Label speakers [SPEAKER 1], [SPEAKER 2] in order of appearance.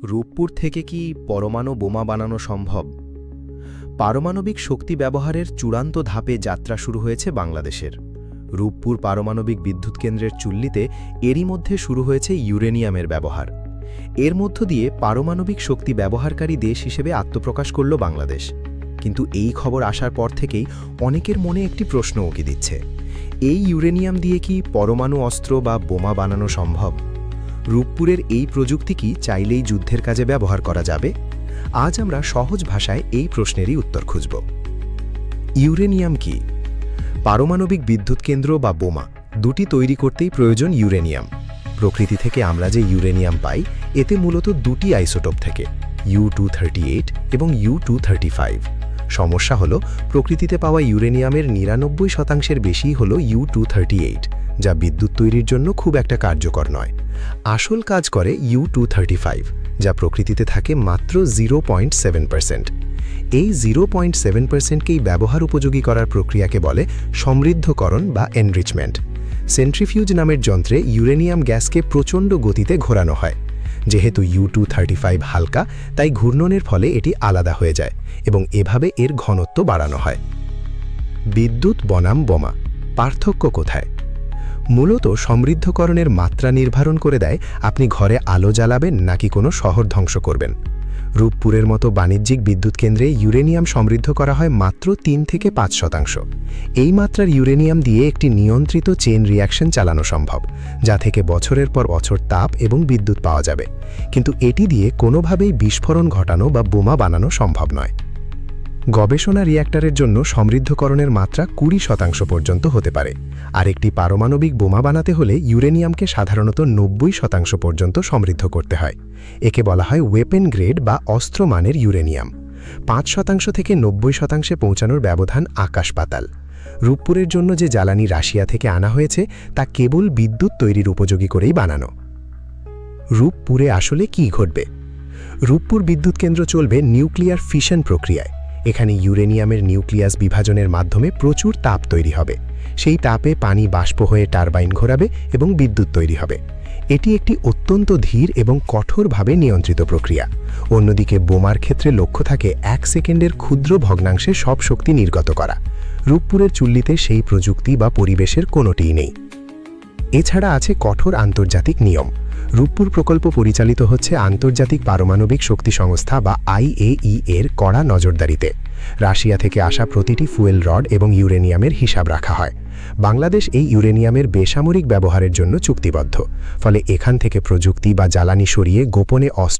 [SPEAKER 1] রূপপুর থেকে কি পরমাণু বোমা বানানো সম্ভব? পারমাণবিক শক্তি ব্যবহারের চূড়ান্ত ধাপে যাত্রা শুরু হয়েছে বাংলাদেশের। রূপপুর পারমাণবিক বিদ্যুৎ কেন্দ্রের চুল্লিতে এরই মধ্যে শুরু হয়েছে ইউরেনিয়ামের ব্যবহার। এর মধ্য দিয়ে পারমাণবিক শক্তি ব্যবহারকারী দেশ হিসেবে আত্মপ্রকাশ করল বাংলাদেশ। কিন্তু এই খবর আসার পর থেকেই অনেকের মনে একটি প্রশ্ন উকি দিচ্ছে, এই ইউরেনিয়াম দিয়ে কি পরমাণু অস্ত্র বা বোমা বানানো সম্ভব? রূপপুরের এই প্রযুক্তি কি চাইলেই যুদ্ধের কাজে ব্যবহার করা যাবে? আজ আমরা সহজ ভাষায় এই প্রশ্নেরই উত্তর খুঁজব। ইউরেনিয়াম কি? পারমাণবিক বিদ্যুৎ কেন্দ্র বা বোমা দুটি তৈরি করতেই প্রয়োজন ইউরেনিয়াম। প্রকৃতি থেকে আমরা যে ইউরেনিয়াম পাই এতে মূলত দুটি আইসোটোপ থেকে, U-238 এবং U-235। সমস্যা হলো প্রকৃতিতে পাওয়া ইউরেনিয়ামের 99% বেশি হলো U-238, যা বিদ্যুৎ তৈরির জন্য খুব একটা কার্যকর নয়। আসল কাজ করে U-235, যা প্রকৃতিতে থাকে মাত্র 0.7%। এই 0.7%কেই ব্যবহার উপযোগী করার প্রক্রিয়াকে বলে সমৃদ্ধকরণ বা এনরিচমেন্ট। সেন্ট্রিফিউজ নামের যন্ত্রে ইউরেনিয়াম গ্যাসকে প্রচণ্ড গতিতে ঘোরানো হয়। যেহেতু U-235 হালকা, তাই ঘূর্ণনের ফলে এটি আলাদা হয়ে যায় এবং এভাবে এর ঘনত্ব বাড়ানো হয়। বিদ্যুৎ বনাম বোমা, পার্থক্য কোথায়? মূলত সমৃদ্ধকরণের মাত্রা নির্ধারণ করে দেয় আপনি ঘরে আলো জ্বালাবেন নাকি কোনো শহর ধ্বংস করবেন। রূপপুরের মতো বাণিজ্যিক বিদ্যুৎ কেন্দ্রে ইউরেনিয়াম সমৃদ্ধ করা হয় মাত্র 3 থেকে 5%। এই মাত্রার ইউরেনিয়াম দিয়ে একটি নিয়ন্ত্রিত চেইন রিঅ্যাকশন চালানো সম্ভব, যা থেকে বছরের পর বছর তাপ এবং বিদ্যুৎ পাওয়া যাবে। কিন্তু এটি দিয়ে কোনোভাবেই বিস্ফোরণ ঘটানো বা বোমা বানানো সম্ভব নয়। গবেষণা রিঅ্যাক্টরের জন্য সমৃদ্ধকরণের মাত্রা 20% পর্যন্ত হতে পারে, আর একটি পারমাণবিক বোমা বানাতে হলে ইউরেনিয়ামকে সাধারণত 90% পর্যন্ত সমৃদ্ধ করতে হয়। একে বলা হয় ওয়েপেন গ্রেড বা অস্ত্র মানের ইউরেনিয়াম। 5% থেকে 90% পৌঁছানোর ব্যবধান আকাশ পাতাল। রূপপুরের জন্য যে জ্বালানি রাশিয়া থেকে আনা হয়েছে তা কেবল বিদ্যুৎ তৈরির উপযোগী করেই বানানো। রূপপুরে আসলে কি ঘটবে? রূপপুর বিদ্যুৎ কেন্দ্র চলবে নিউক্লিয়ার ফিশন প্রক্রিয়ায়। এখানে ইউরেনিয়ামের নিউক্লিয়াস বিভাজনের মাধ্যমে প্রচুর তাপ তৈরি হবে। সেই তাপে পানি বাষ্প হয়ে টারবাইন ঘোরাবে এবং বিদ্যুৎ তৈরি হবে। এটি একটি অত্যন্ত ধীর এবং কঠোরভাবে নিয়ন্ত্রিত প্রক্রিয়া। অন্যদিকে বোমার ক্ষেত্রে লক্ষ্য থাকে 1 সেকেন্ডের ক্ষুদ্র ভগ্নাংশে সব শক্তি নির্গত করা। রূপপুরের চুল্লিতে সেই প্রযুক্তি বা পরিবেশের কোনোটিই নেই। এছাড়া আছে কঠোর আন্তর্জাতিক নিয়ম। রূপপুর প্রকল্প পরিচালিত হচ্ছে আন্তর্জাতিক পারমাণবিক শক্তি সংস্থা বা IAEA এর কড়া নজরদারিতে। রাশিয়া থেকে আসা প্রতিটি ফুয়েল রড এবং ইউরেনিয়ামের হিসাব রাখা হয়। বাংলাদেশ এই ইউরেনিয়ামের বেসামরিক ব্যবহারের জন্য চুক্তিবদ্ধ, ফলে এখান থেকে প্রযুক্তি বা জ্বালানি সরিয়ে গোপনে অস্ত্র